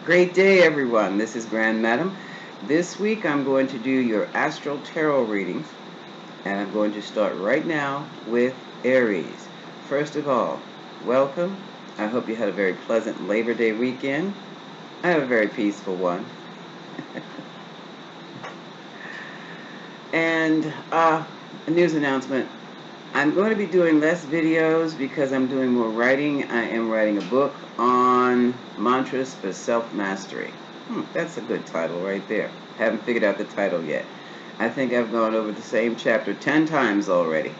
Great day, everyone. This is Grand Madam. This week I'm going to do your astral tarot readings, and I'm going to start right now with Aries. First of all, welcome. I hope you had a very pleasant Labor Day weekend. I have a very peaceful one. And a news announcement. I'm going to be doing less videos because I'm doing more writing. I am writing a book on mantras for self-mastery. That's a good title right there. Haven't figured out the title yet. I think I've gone over the same chapter 10 times already,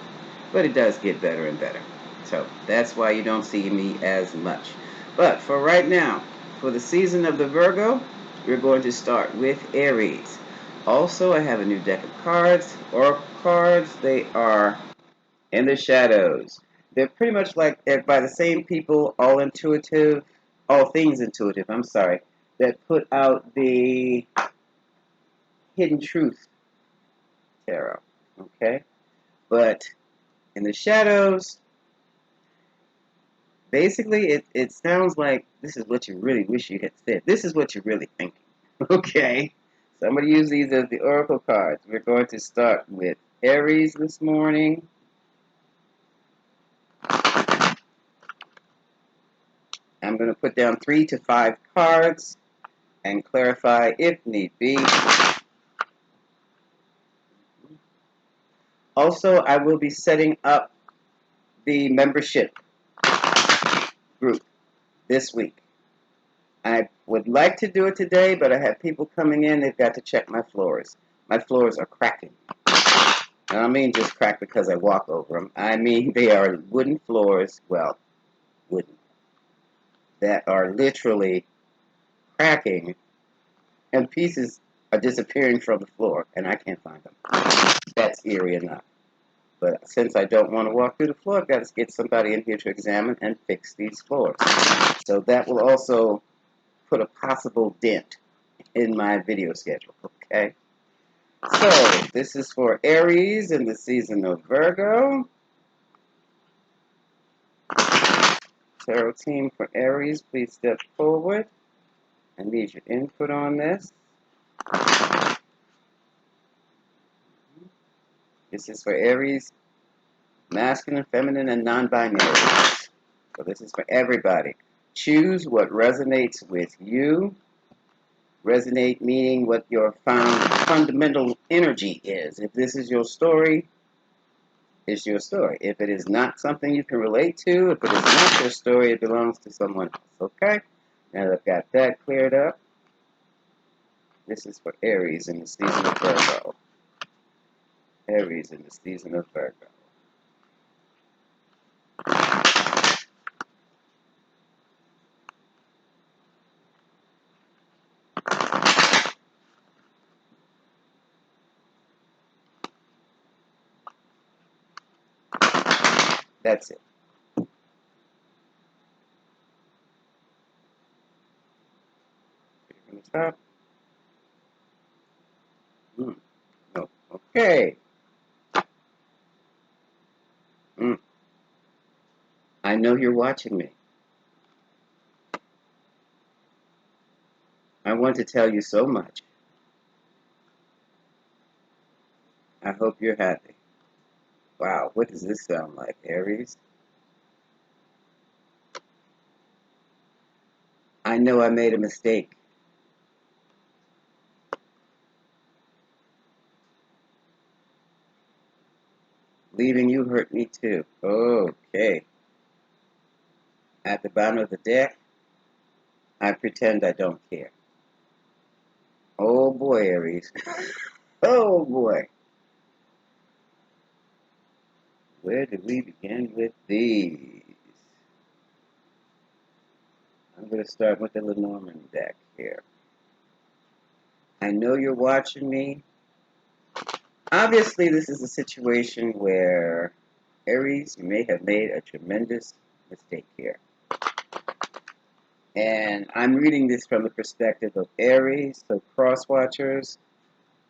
but it does get better and better. So that's why you don't see me as much. But for right now, for the season of the Virgo, we're going to start with Aries. Also, I have a new deck of cards, oracle cards. They are in the shadows. They're pretty much like they're by the same people, all things intuitive, I'm sorry, that put out the Hidden Truth Tarot. Okay? But in the shadows, basically it sounds like this is what you really wish you had said. This is what you're really thinking. Okay? So I'm going to use these as the oracle cards. We're going to start with Aries this morning. I'm going to put down 3 to 5 cards and clarify if need be. Also, I will be setting up the membership group this week. I would like to do it today, but I have people coming in. They've got to check my floors. My floors are cracking. And I don't mean just crack because I walk over them. I mean they are wooden floors, well, wooden, that are literally cracking, and pieces are disappearing from the floor, and I can't find them. That's eerie enough. But since I don't want to walk through the floor, I've got to get somebody in here to examine and fix these floors. So that will also put a possible dent in my video schedule, okay? So this is for Aries in the season of Virgo. Tarot team for Aries, please step forward. I need your input on this. This is for Aries, masculine, feminine, and non-binary. So this is for everybody. Choose what resonates with you. Resonate meaning what your fundamental energy is. If this is your story, it's your story. If it is not something you can relate to, if it is not your story, it belongs to someone else. Okay? Now that I've got that cleared up, this is for Aries in the season of Virgo. Aries in the season of Virgo. That's it. From the top. No. Okay. I know you're watching me. I want to tell you so much. I hope you're happy. Wow, what does this sound like, Aries? I know I made a mistake. Leaving you hurt me too. Okay. At the bottom of the deck, I pretend I don't care. Oh boy, Aries. Oh boy. Where do we begin with these? I'm going to start with the Lenormand deck here. I know you're watching me. Obviously, this is a situation where, Aries, you may have made a tremendous mistake here. And I'm reading this from the perspective of Aries, so cross-watchers,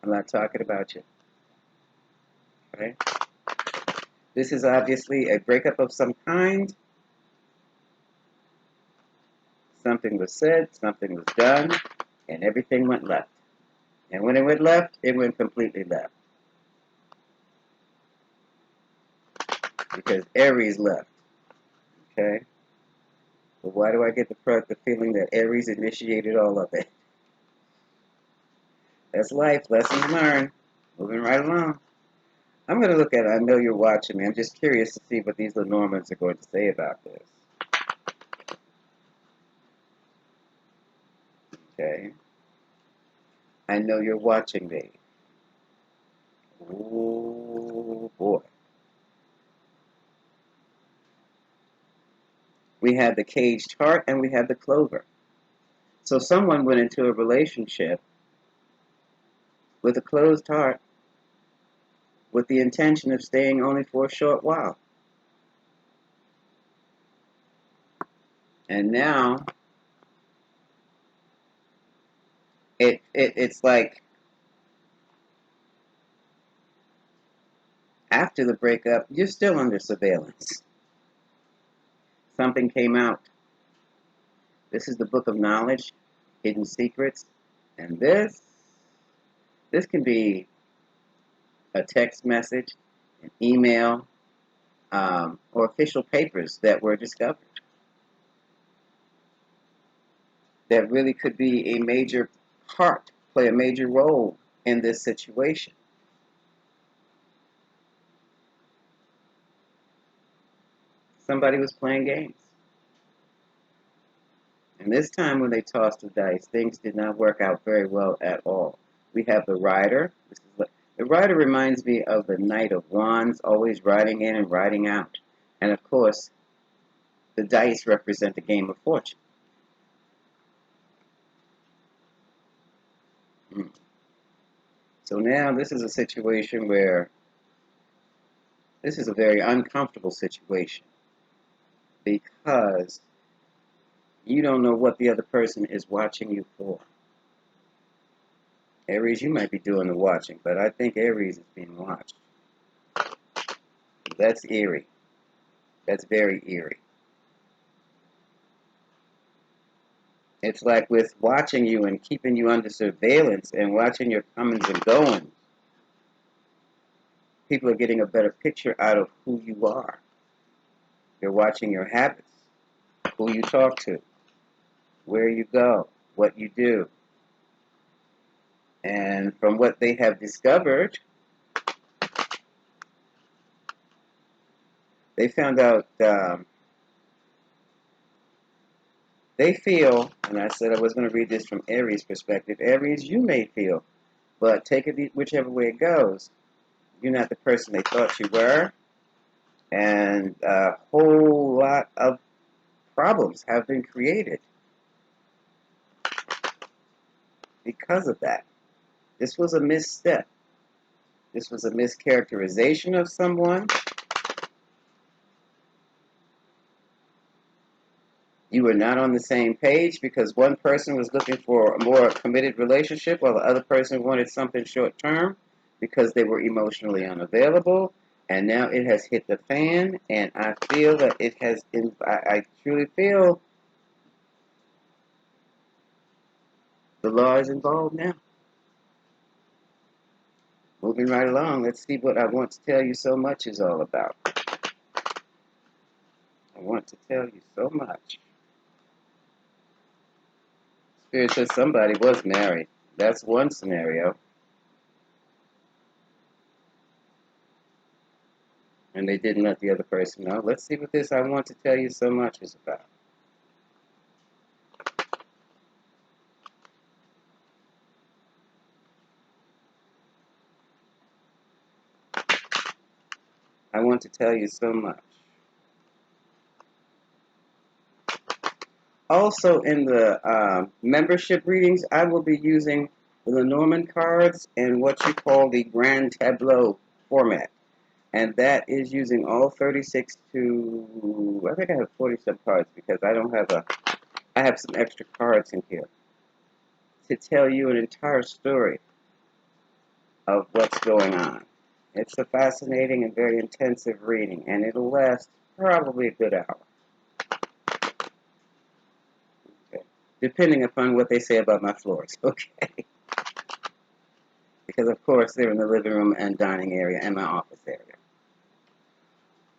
I'm not talking about you. Okay? This is obviously a breakup of some kind. Something was said, something was done, and everything went left. And when it went left, it went completely left. Because Aries left. Okay? But why do I get the feeling that Aries initiated all of it? That's life. Lessons learned. Moving right along. I'm going to look at it. I know you're watching me. I'm just curious to see what these Lenormands are going to say about this. Okay? I know you're watching me. Oh, boy. We have the caged heart and we have the clover. So someone went into a relationship with a closed heart with the intention of staying only for a short while. And now it's like after the breakup, you're still under surveillance. Something came out. This is the book of knowledge, hidden secrets, and this can be a text message, an email, or official papers that were discovered that really could be a major part, play a major role in this situation. Somebody was playing games. And this time when they tossed the dice, things did not work out very well at all. We have the rider. The rider reminds me of the Knight of Wands, always riding in and riding out. And of course, the dice represent the game of fortune. So now this is a situation where this is a very uncomfortable situation because you don't know what the other person is watching you for. Aries, you might be doing the watching, but I think Aries is being watched. That's eerie. That's very eerie. It's like with watching you and keeping you under surveillance and watching your comings and goings, people are getting a better picture out of who you are. They're watching your habits, who you talk to, where you go, what you do. And from what they have discovered, they found out they feel, and I said I was going to read this from Aries' perspective. Aries, you may feel, but take it whichever way it goes. You're not the person they thought you were, and a whole lot of problems have been created because of that. This was a misstep. This was a mischaracterization of someone. You were not on the same page because one person was looking for a more committed relationship while the other person wanted something short term because they were emotionally unavailable. And now it has hit the fan, and I feel that it has, I truly feel the law is involved now. Moving right along, let's see what I want to tell you so much is all about. I want to tell you so much. Spirit says somebody was married. That's one scenario. And they didn't let the other person know. Let's see what this I want to tell you so much is about. I want to tell you so much. Also, in the membership readings, I will be using the Lenormand cards and what you call the Grand Tableau format. And that is using all 36 to, I think I have 40 some cards because I have some extra cards in here to tell you an entire story of what's going on. It's a fascinating and very intensive reading, and it'll last probably a good hour. Okay. depending upon what they say about my floors, okay? Because, of course, they're in the living room and dining area and my office area.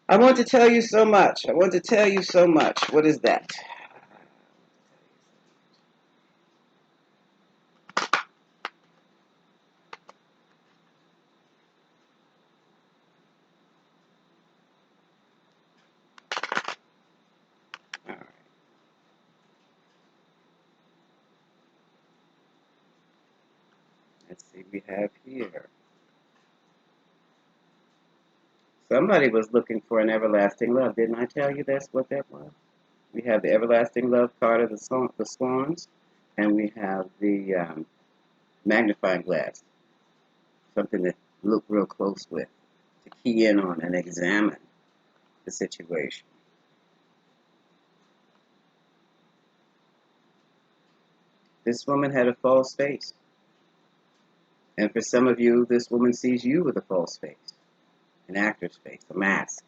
I want to tell you so much. I want to tell you so much. What is that? All right. Let's see, we have here. Somebody was looking for an everlasting love. Didn't I tell you that's what that was? We have the everlasting love card of the swans, and we have the magnifying glass, something to look real close with, to key in on and examine the situation. This woman had a false face. And for some of you, this woman sees you with a false face, an actor's face, a mask.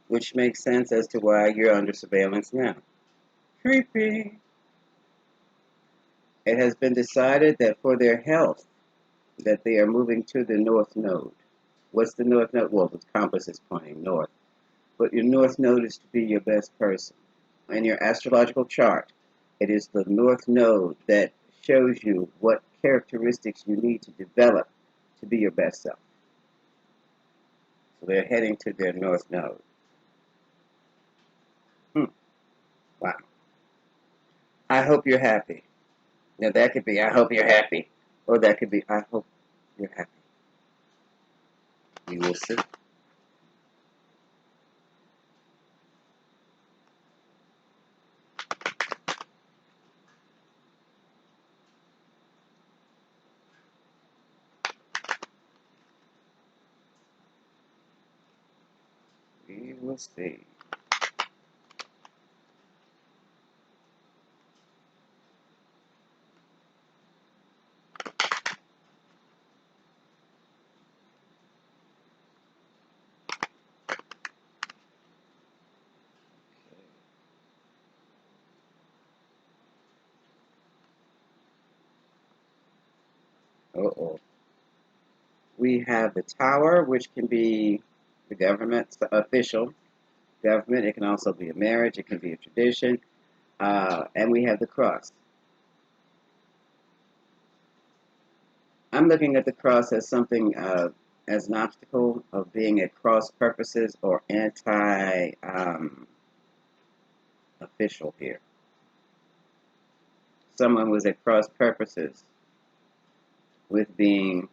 Which makes sense as to why you're under surveillance now. Creepy. It has been decided that for their health, that they are moving to the north node. What's the north node? Well, the compass is pointing north. But your north node is to be your best person. In your astrological chart, it is the north node that shows you what characteristics you need to develop to be your best self. So they're heading to their north node. Wow. I hope you're happy. Now that could be, I hope you're happy. Or that could be, I hope you're happy. We will see. We will see. Uh-oh. We have the tower, which can be the government official government. It can also be a marriage. It can be a tradition. And we have the cross. I'm looking at the cross as something, as an obstacle of being at cross purposes or anti-official here. Someone was at cross purposes with being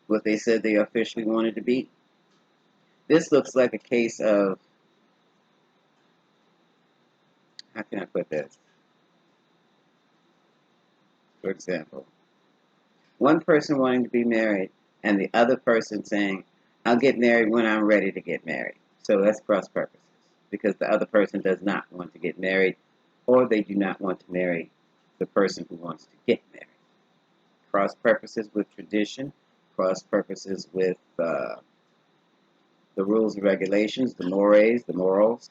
what they said they officially wanted to be. This looks like a case of, how can I put this? For example, one person wanting to be married and the other person saying, I'll get married when I'm ready to get married. So that's cross purposes because the other person does not want to get married or they do not want to marry the person who wants to get married. Cross purposes with tradition, cross purposes with the rules and regulations, the mores, the morals,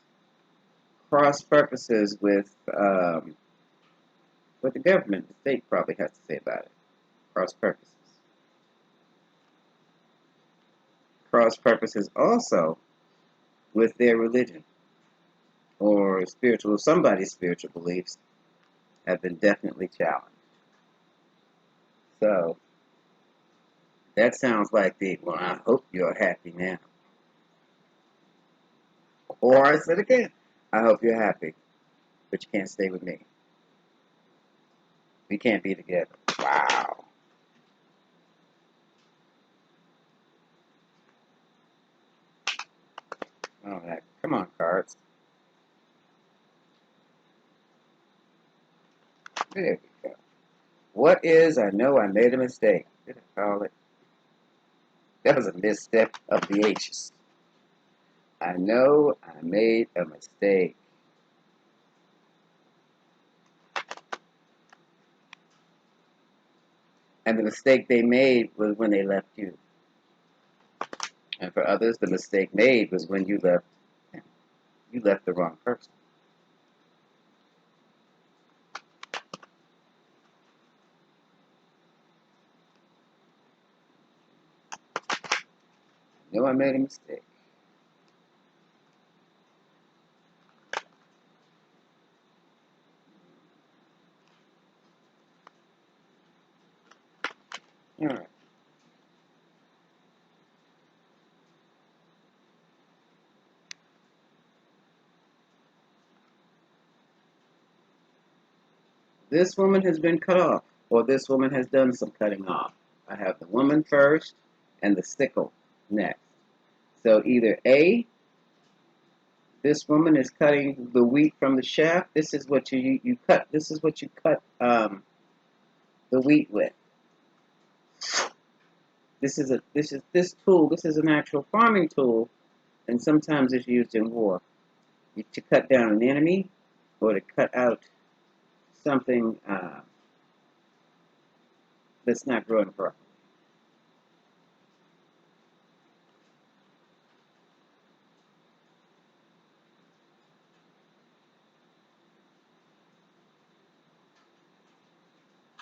cross purposes with what the government, the state probably has to say about it. Cross purposes. Cross purposes also with their religion or spiritual, somebody's spiritual beliefs have been definitely challenged. So that sounds like the, well, I hope you're happy now. Or I said again, I hope you're happy, but you can't stay with me. We can't be together. Wow. All right. Come on, cards. There we go. What is, I know I made a mistake. Did I call it? That was a misstep of the H's. I know I made a mistake. And the mistake they made was when they left you. And for others, the mistake made was when you left him. You left the wrong person. I know I made a mistake. All right. This woman has been cut off, or this woman has done some cutting off. I have the woman first and the sickle next. So either A, this woman is cutting the wheat from the shaft. This is what you cut. This is what you cut the wheat with. This tool. This is an actual farming tool, and sometimes it's used in war to cut down an enemy or to cut out something that's not growing properly.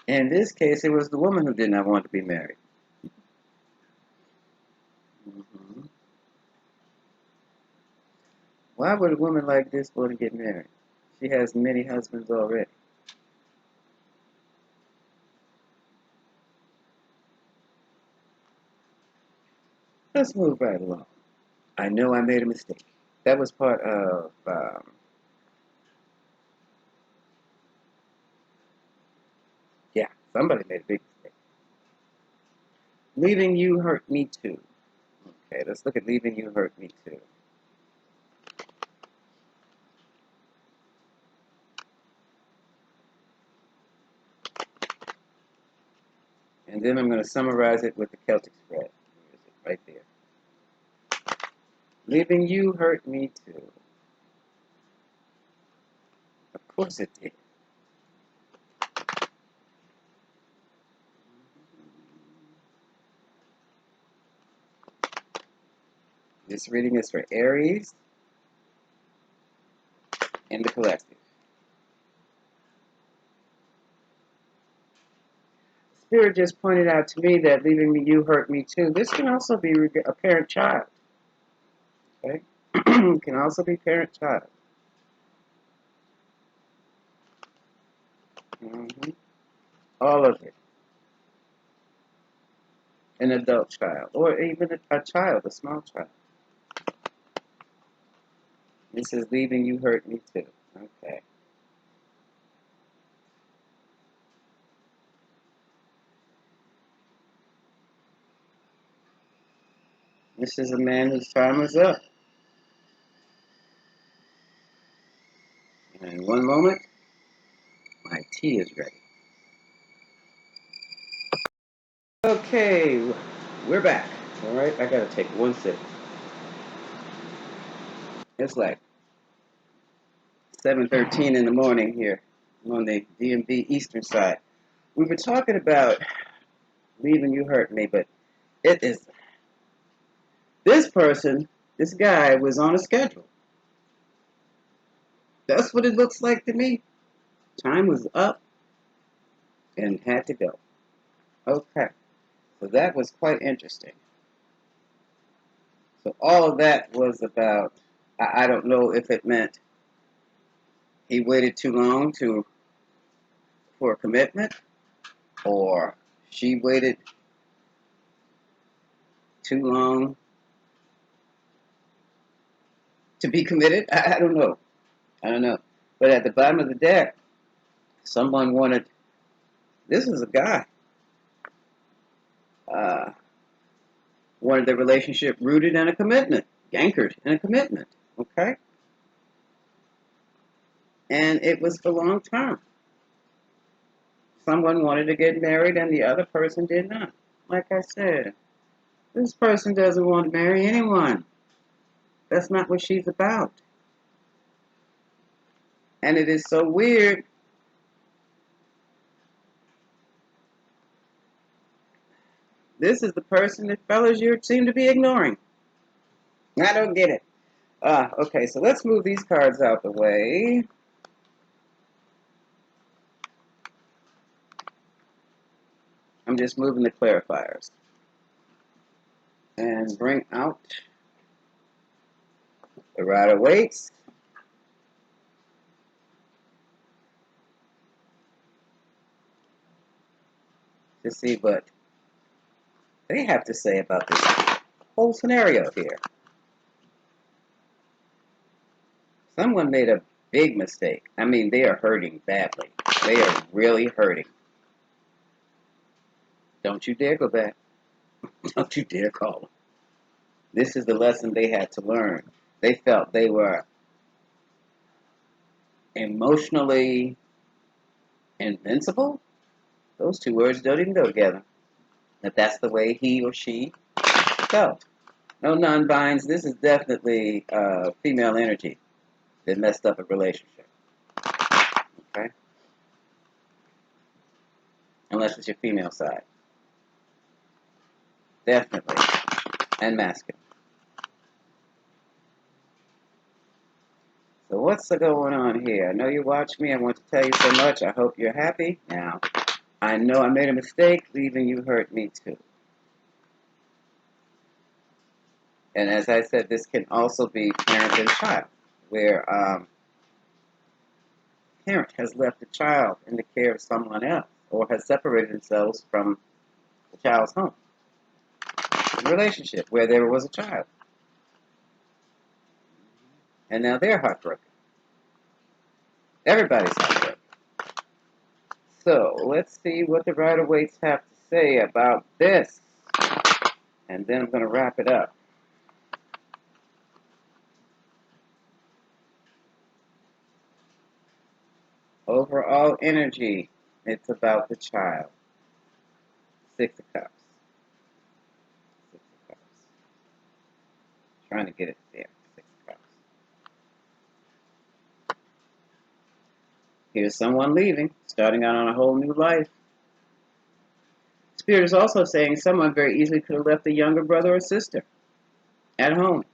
In this case, it was the woman who did not want to be married. Hmm. Why would a woman like this want to get married? She has many husbands already. Let's move right along. I know I made a mistake. That was part of, yeah, somebody made a big mistake. Leaving you hurt me too. Okay, let's look at leaving you hurt me too. And then I'm going to summarize it with the Celtic spread. Where is it? Right there. Leaving you hurt me too. Of course it did. This reading is for Aries and the collective. Spirit just pointed out to me that leaving me you hurt me too. This can also be a parent-child. Okay? Can also be parent-child. Mm-hmm. All of it. An adult child, or even a child, a small child. This is leaving you hurt me too. Okay. This is a man whose time is up. And in one moment, my tea is ready. Okay, we're back. All right, I gotta take one sip. It's like 7:13 in the morning here on the DMV Eastern side. We were talking about leaving you hurt me, but it is this person, this guy was on a schedule. That's what it looks like to me. Time was up and had to go. Okay, so that was quite interesting. So all of that was about, I don't know if it meant he waited too long for a commitment, or she waited too long to be committed. I don't know. I don't know. But at the bottom of the deck, someone wanted, this is a guy, uh, wanted the relationship rooted in a commitment, anchored in a commitment. Okay? And it was for long term. Someone wanted to get married and the other person did not. Like I said, this person doesn't want to marry anyone. That's not what she's about. And it is so weird. This is the person that fellas you seem to be ignoring. I don't get it. Okay, so let's move these cards out the way. I'm just moving the clarifiers. And bring out the Rider Waits. To see what they have to say about this whole scenario here. Someone made a big mistake. I mean, they are hurting badly. They are really hurting. Don't you dare go back. Don't you dare call them. This is the lesson they had to learn. They felt they were emotionally invincible. Those two words don't even go together. That that's the way he or she felt. No non-binds. This is definitely female energy that messed up a relationship. Okay? Unless it's your female side. Definitely. And masculine. So what's going on here? I know you watch me. I want to tell you so much. I hope you're happy. Now, I know I made a mistake. Leaving you hurt me too. And as I said, this can also be parent and child, where parent has left the child in the care of someone else or has separated themselves from the child's home. A relationship where there was a child. And now they're heartbroken. Everybody's heartbroken. So let's see what the Rider Waits have to say about this. And then I'm going to wrap it up. Overall energy, it's about the child. Six of Cups. Six of Cups. Trying to get it there. Six of Cups. Here's someone leaving, starting out on a whole new life. Spirit is also saying someone very easily could have left a younger brother or sister at home.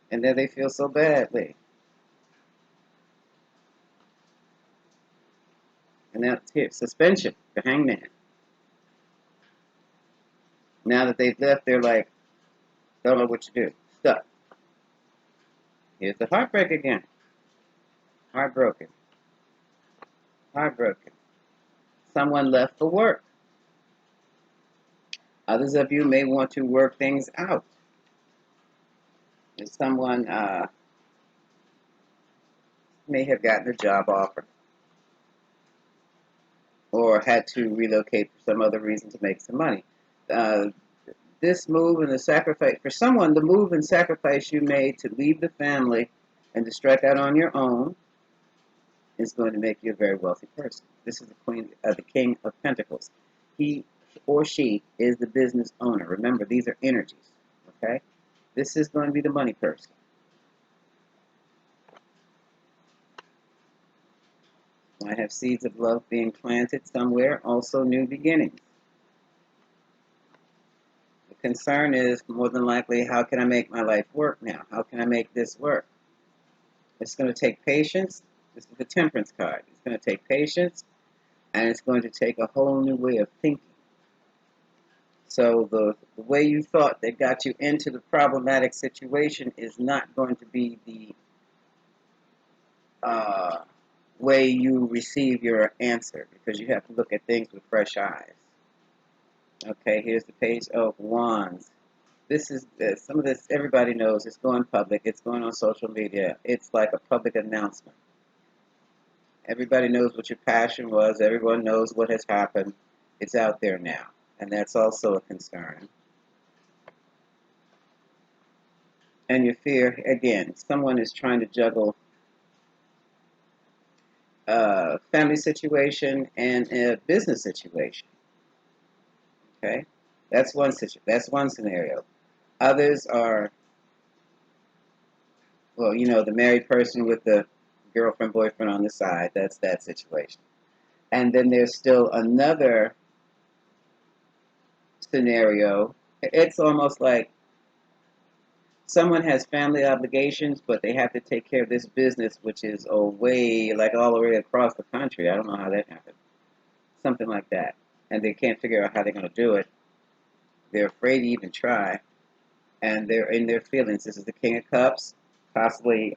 And then they feel so badly. And that's here. Suspension, the hangman. Now that they've left, they're like, don't know what to do. Stuck. Here's the heartbreak again. Heartbroken. Heartbroken. Someone left for work. Others of you may want to work things out. If someone may have gotten a job offer or had to relocate for some other reason to make some money. This move and the sacrifice, for someone, the move and sacrifice you made to leave the family and to strike out on your own is going to make you a very wealthy person. This is the King of Pentacles. He or she is the business owner. Remember, these are energies, okay? This is going to be the money person. I have seeds of love being planted somewhere, also new beginnings. The concern is more than likely, how can I make my life work now? How can I make this work? It's going to take patience. This is the Temperance card. It's going to take patience, and it's going to take a whole new way of thinking. So the way you thought that got you into the problematic situation is not going to be the way you receive your answer, because you have to look at things with fresh eyes. Okay, here's the Page of Wands. This is some of this everybody knows. It's going public. It's going on social media. It's like a public announcement. Everybody knows what your passion was. Everyone knows what has happened. It's out there now, and that's also a concern. And your fear, again, someone is trying to juggle a family situation and a business situation. Okay, that's one situation. That's one scenario. Others are, well, you know, the married person with the girlfriend, boyfriend on the side. That's that situation. And then there's still another scenario. It's almost like Someone has family obligations, but they have to take care of this business, which is away, like all the way across the country. I don't know how that happened. Something like that. And they can't figure out how they're going to do it. They're afraid to even try. And they're in their feelings. This is the King of Cups, possibly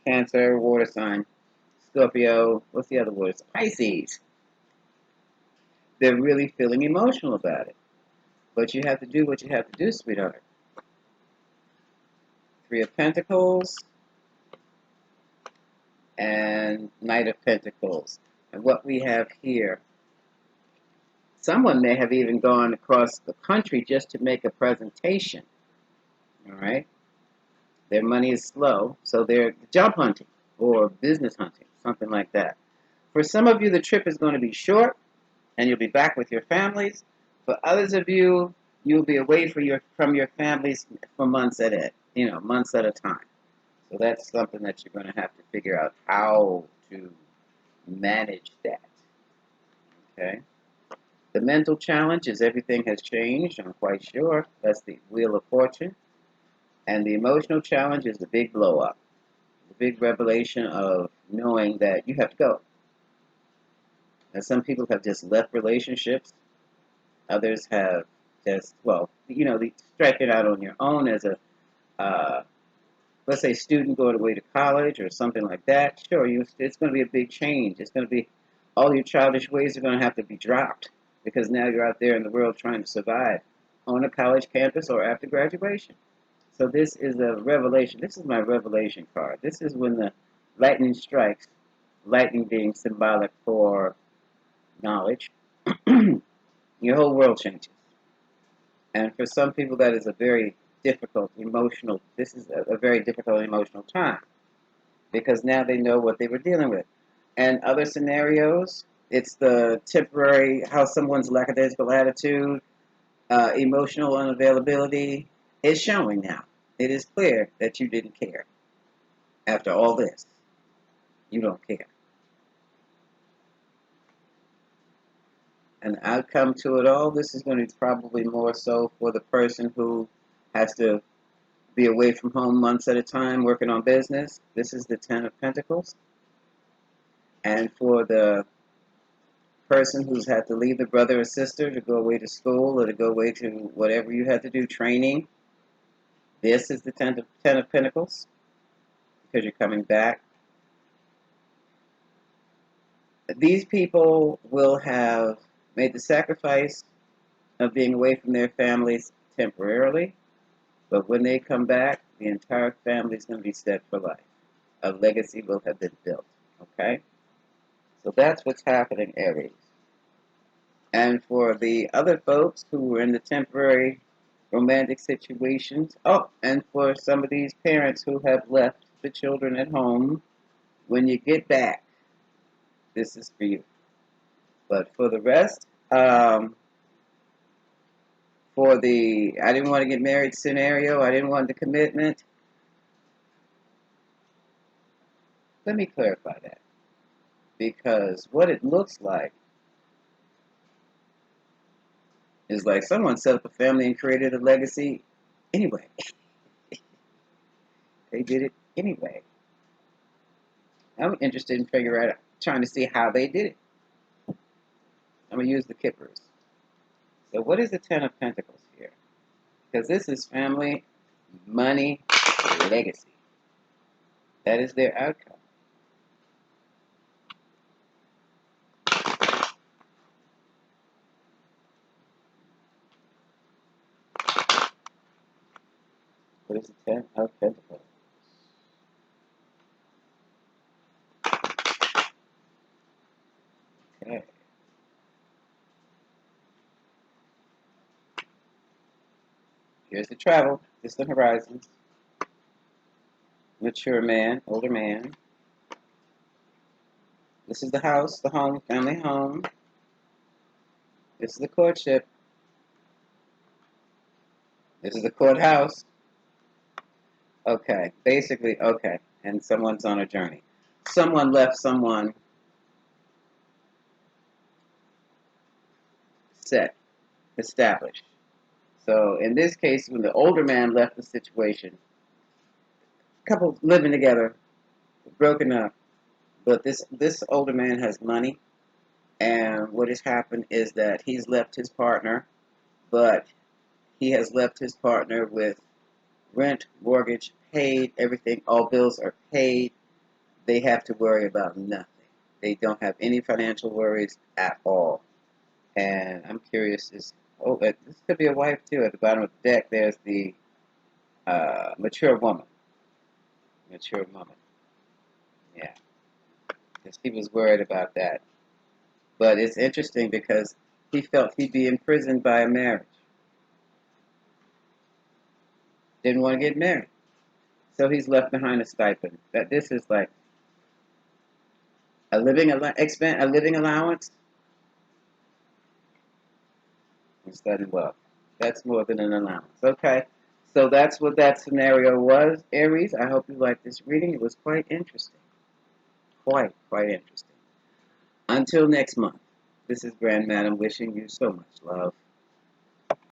Cancer, water sign, Scorpio. What's the other word? Pisces. They're really feeling emotional about it. But you have to do what you have to do, sweetheart. Three of Pentacles and Knight of Pentacles. And what we have here, someone may have even gone across the country just to make a presentation. All right? Their money is slow, so they're job hunting or business hunting, something like that. For some of you, the trip is going to be short, and you'll be back with your families. For others of you, you'll be away from your families for months at months at a time. So that's something that you're going to have to figure out how to manage that. Okay. The mental challenge is everything has changed. I'm quite sure that's the Wheel of Fortune, and the emotional challenge is the big blow up, the big revelation of knowing that you have to go. And some people have just left relationships. Others have just, they strike it out on your own as a, let's say, student going away to college or something like that. Sure, it's going to be a big change. It's going to be, all your childish ways are going to have to be dropped because now you're out there in the world trying to survive on a college campus or after graduation. So this is a revelation. This is my revelation card. This is when the lightning strikes, lightning being symbolic for knowledge. Your whole world changes. And for some people, that is a very difficult emotional, this is a very difficult emotional time because now they know what they were dealing with. And other scenarios, it's the temporary, how someone's lackadaisical attitude, emotional unavailability is showing now. It is clear that you didn't care. After all this, you don't care. And outcome to it all, this is going to be probably more so for the person who has to be away from home months at a time working on business. This is the Ten of Pentacles. And for the person who's had to leave the brother or sister to go away to school or to go away to whatever you had to do, training, this is the Ten of Pentacles because you're coming back. These people will have made the sacrifice of being away from their families temporarily, but when they come back, the entire family is going to be set for life. A legacy will have been built. Okay? So that's what's happening, Aries. And for the other folks who were in the temporary romantic situations, and for some of these parents who have left the children at home, when you get back, this is for you. But for the rest, for the I didn't want to get married scenario, I didn't want the commitment, let me clarify that. Because what it looks like is like someone set up a family and created a legacy anyway. They did it anyway. I'm interested in trying to see how they did it. I'm going to use the Kippers. So what is the Ten of Pentacles here? Because this is family, money, legacy. That is their outcome. What is the Ten of Pentacles? Okay. Here's the travel, distant horizons. Mature man, older man. This is the house, the home, family home. This is the courtship. This is the courthouse. Okay, basically, okay. And someone's on a journey. Someone left someone set, established. So in this case, when the older man left the situation, couple living together, broken up, but this older man has money, and what has happened is that he's left his partner, but he has left his partner with rent, mortgage paid, everything, all bills are paid. They have to worry about nothing. They don't have any financial worries at all. And I'm curious, this could be a wife too. At the bottom of the deck, there's the mature woman. Mature woman. Yeah, because he was worried about that. But it's interesting because he felt he'd be imprisoned by a marriage. Didn't want to get married. So he's left behind a stipend. That this is like a living allowance and sudden wealth. That's more than an allowance. Okay. So that's what that scenario was, Aries. I hope you liked this reading. It was quite interesting. Quite interesting. Until next month, this is Grand Madam wishing you so much love.